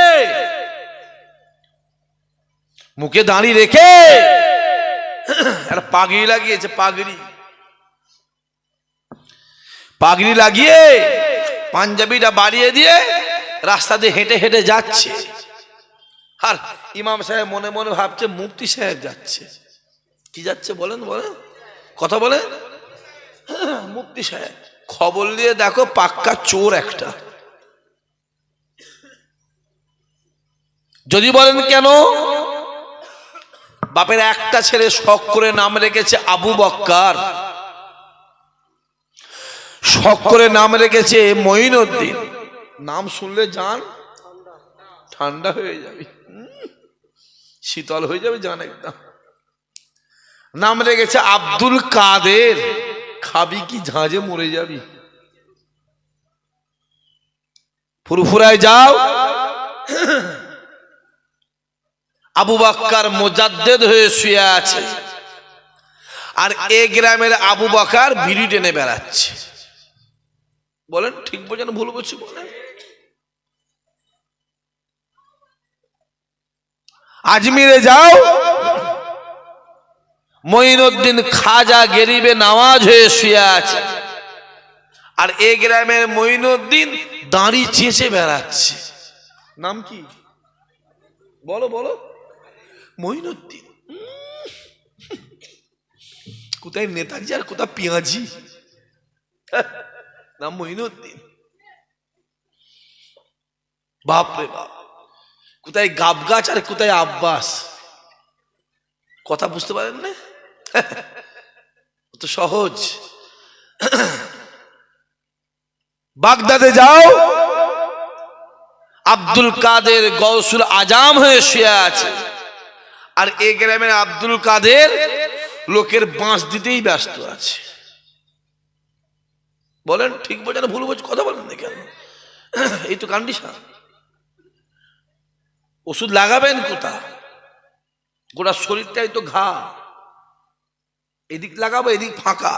মুখে দাঁড়ি রেখে একটা পাগড়ি লাগিয়েছে, পাগড়ি লাগিয়ে পাঞ্জাবিটা বাড়িয়ে দিয়ে রাস্তা দিয়ে হেঁটে হেঁটে যাচ্ছে, আর ইমাম সাহেব মনে মনে ভাবছে মুফতি সাহেব যাচ্ছে। কি যাচ্ছে বলেন? বলেন, কথা বলেন। মুফতি সাহেব। খবর দিয়ে দেখো পাক্কা চোর একটা। যদি বলেন কেন? বাপের একটা ছেলে শখ করে নাম রেখেছে আবু বক্কর, শখ করে নাম রেখেছে মঈনুদ্দিন। নাম শুনলে জান ঠান্ডা হয়ে যাবে, শীতল হয়ে যাবে জান একদম। নাম রেখেছে আব্দুল কাদের, খাবি কি ঝাঁঝে মরে যাবি। ফুরফুরায় যাও, আবু বকর মুজাদ্দেদ হয়ে শুয়ে আছে, আর এ গ্রামের আবু বকর বিড়ি টেনে বেড়াচ্ছে। বলেন ঠিক বোঝেন ভুল বলছি? বলেন। আজমিরে যাও, মঈনুদ্দিন খাজা গরিবে নওয়াজ হয়ে শুয়ে আছে, আর এ গ্রামের মঈনুদ্দিন দাঁড়ি চেঁচে বেড়াচ্ছে। নাম কি? বলো বলো। মঈনুদ্দিন। কোথায় নেতাজি আর কোথায় পেঁয়াজি, নাম মঈনুদ্দিন। বাপরে বাপ, কোথায় গাব গাছ আর কোথায় আব্বাস। কথা বুঝতে পারেন না? তো সহজ। বাগদাদে যাও, আব্দুল কাদের গৌসুল আজম হয়ে শুয়ে আছে, আর এ গ্রামের আব্দুল কাদের লোকের বাঁশ দিতেই ব্যস্ত আছে। বলেন ঠিক বোঝেন ভুল বোঝ? কথা বলেন না কেন? এই তো কন্ডিশন। ওষুধ লাগাবেন কোথা? গোটা শরীরটাই তো ঘা। এদিক লাগাবো এদিক ফাঁকা,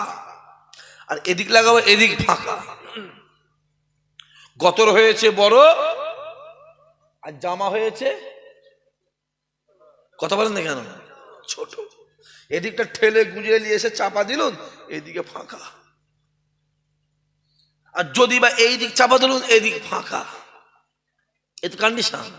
আর এদিক লাগাবো এদিক ফাঁকা। গতর হয়েছে বড় আর জামা হয়েছে, কথা বলেন না কেন, ছোট। এদিকটা ঠেলে গুঁজে নিয়ে এসে চাপা দিলুন, এদিকে ফাঁকা। আর যদি বা এই দিক চাপা দিলুন, এদিক ফাঁকা। এ তো কন্ডিশন।